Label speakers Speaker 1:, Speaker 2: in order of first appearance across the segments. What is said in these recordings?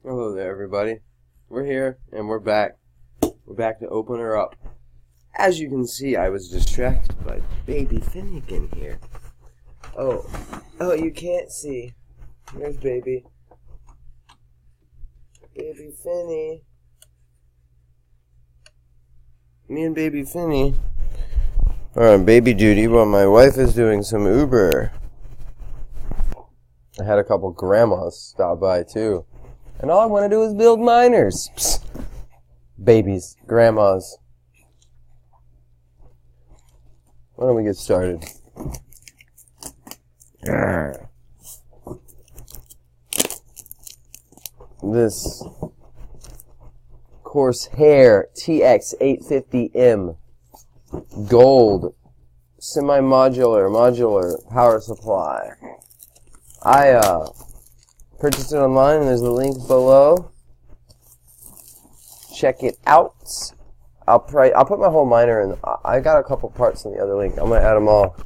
Speaker 1: Hello there, everybody. We're here, and we're back. We're back to open her up. As you can see, I was distracted by baby Finnegan here. Oh, you can't see. There's baby. Baby Finny. Me and baby Finny are on baby duty while my wife is doing some Uber. I had a couple grandmas stop by, too. And all I want to do is build miners. Psst. Babies, grandmas. Why don't we get started? This Corsair TX850M gold modular power supply. I purchased it online, and there's a link below. Check it out. I'll put my whole miner in. I got a couple parts in the other link. I'm gonna add them all.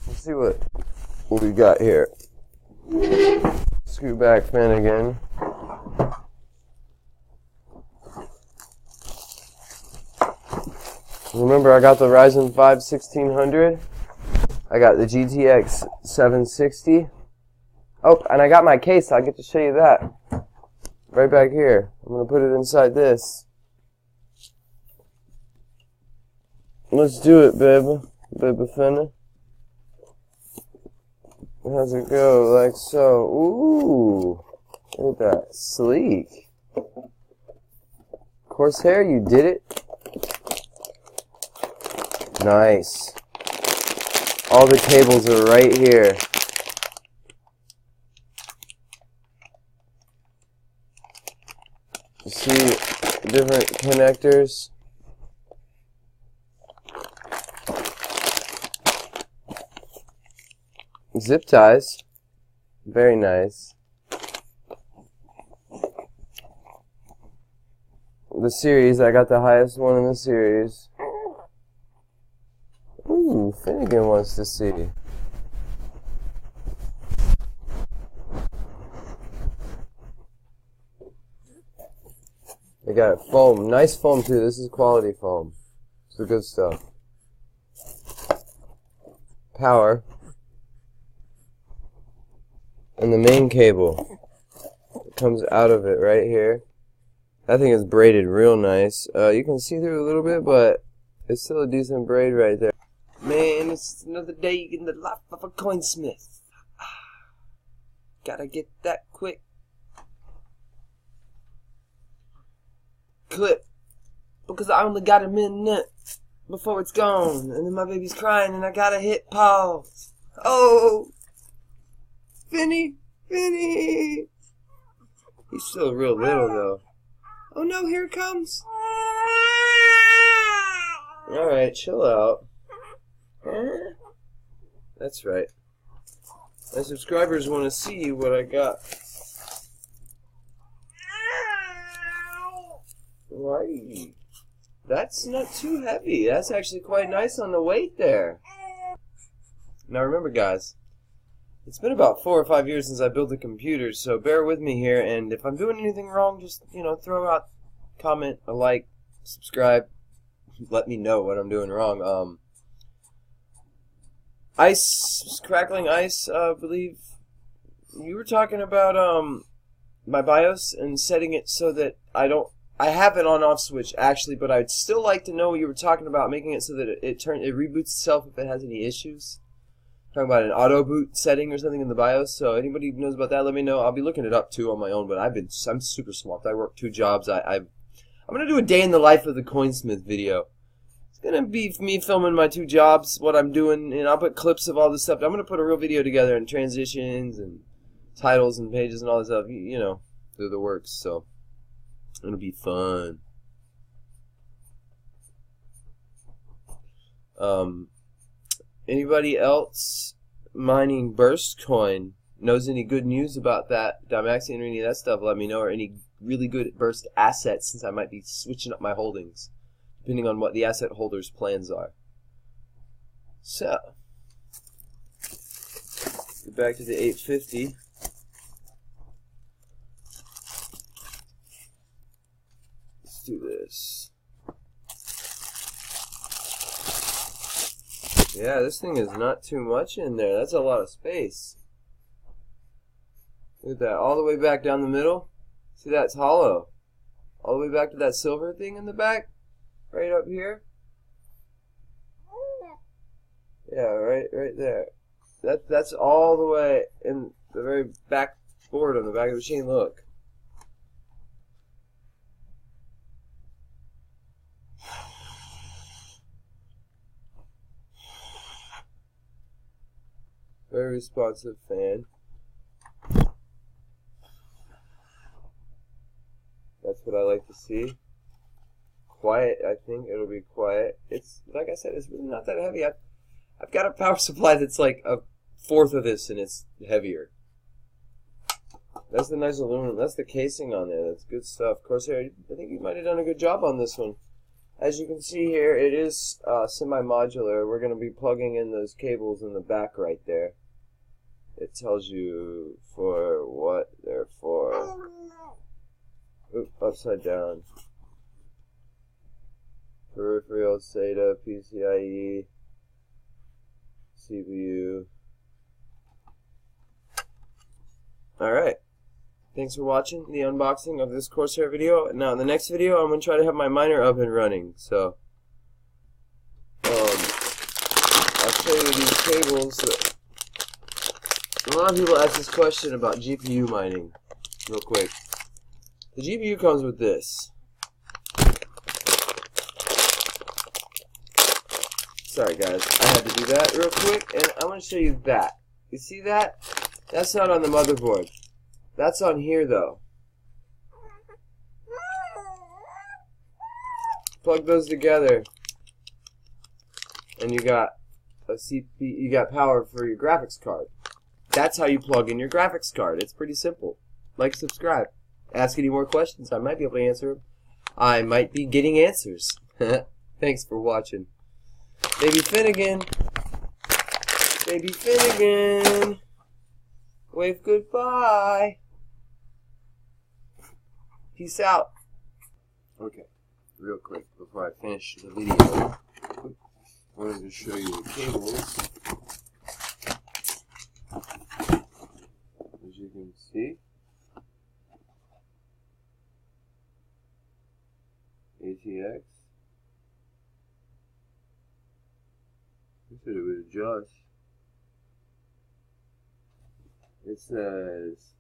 Speaker 1: Let's see what we got here. Screw back fan again. Remember, I got the Ryzen 5 1600. I got the GTX 760. Oh, and I got my case. I'll get to show you that. Right back here. I'm going to put it inside this. Let's do it, baby. Baby finna. How's it go? Like so. Ooh. Look at that. Sleek. Corsair, you did it. Nice. All the cables are right here. You see different connectors. Zip ties. Very nice. The series, I got the highest one in the series. Ooh, Finnegan wants to see. They got foam. Nice foam, too. This is quality foam. It's the good stuff. Power. And the main cable. It comes out of it right here. That thing is braided real nice. You can see through a little bit, but it's still a decent braid right there. Man, it's another day in the life of a CoinSmith. Gotta get that quick clip, because I only got a minute before it's gone, and then my baby's crying, and I gotta hit pause. Oh, Finny. He's still real little, though. Oh no, here it comes. Alright, chill out. That's right. My subscribers want to see what I got. Right. That's not too heavy. That's actually quite nice on the weight there. Now remember, guys, it's been about 4 or 5 years since I built a computer, so bear with me here, and if I'm doing anything wrong, just, throw out, comment, a like, subscribe, let me know what I'm doing wrong. Crackling Ice, I believe you were talking about my BIOS and setting it so that I have an on-off switch actually, but I'd still like to know what you were talking about, making it so that it reboots itself if it has any issues. Talking about an auto boot setting or something in the BIOS. So anybody who knows about that, let me know. I'll be looking it up too on my own, but I'm super swamped. I work 2 jobs. I'm gonna do a day in the life of the CoinSmith video. It's gonna be me filming my 2 jobs, what I'm doing, and I'll put clips of all this stuff. I'm gonna put a real video together and transitions and titles and pages and all this stuff. Do the works. So it'll be fun. Anybody else mining Burst coin knows any good news about that, Dimaxian or any of that stuff? Let me know, or any really good Burst assets, since I might be switching up my holdings depending on what the asset holder's plans are. So, get back to the 850. Let's do this. Yeah, this thing is not too much in there. That's a lot of space. Look at that. All the way back down the middle. See, that's hollow. All the way back to that silver thing in the back. Right up here. Yeah, right there. That's all the way in the very back board on the back of the machine. Look. Very responsive fan. That's what I like to see. Quiet, I think it'll be quiet. It's, like I said, it's really not that heavy. I've got a power supply that's like a fourth of this and it's heavier. That's the nice aluminum. That's the casing on there. That's good stuff. Corsair, I think you might have done a good job on this one. As you can see here, it is semi-modular. We're going to be plugging in those cables in the back right there. It tells you for what they're for. Oop, upside down. Peripheral, SATA, PCIe, CPU. Alright. Thanks for watching the unboxing of this Corsair video. Now, in the next video, I'm going to try to have my miner up and running. So, I'll show you these cables. A lot of people ask this question about GPU mining, real quick. The GPU comes with this. Sorry guys, I had to do that real quick, and I want to show you that. You see that? That's not on the motherboard. That's on here though. Plug those together, and you got a CPU. You got power for your graphics card. That's how you plug in your graphics card. It's pretty simple. Like, subscribe. Ask any more questions. I might be able to answer them. I might be getting answers. Thanks for watching. Baby Finnegan. Baby Finnegan. Wave goodbye. Peace out. Okay, real quick before I finish the video, I wanted to show you the cables. As you can see, ATX. I said it would adjust. It says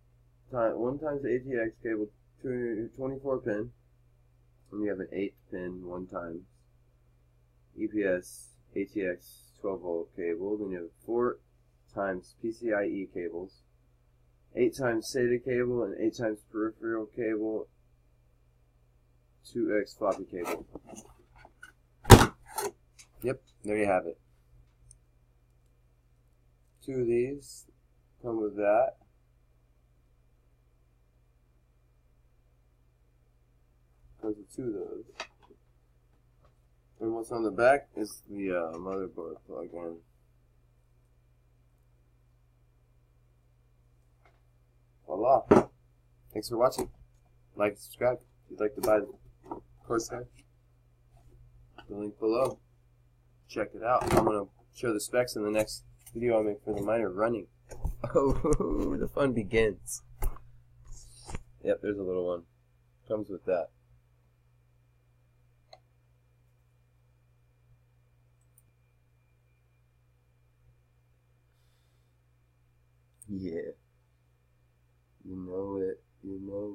Speaker 1: 1 times the ATX cable 24 pin, and you have an 8 pin 1 times EPS ATX 12 volt cable. Then you have 4 times PCIe cables, 8 times SATA cable, and 8 times peripheral cable, 2x floppy cable. Yep, there you have it. 2 of these come with that. Comes with 2 of those. And what's on the back is the motherboard plug-in. Voila. Thanks for watching. Like and subscribe if you'd like to buy the Corsair. The link below. Check it out. I'm going to show the specs in the next video I make for the miner running. Oh, the fun begins. Yep, there's a little one. Comes with that. Yeah. You know it. You know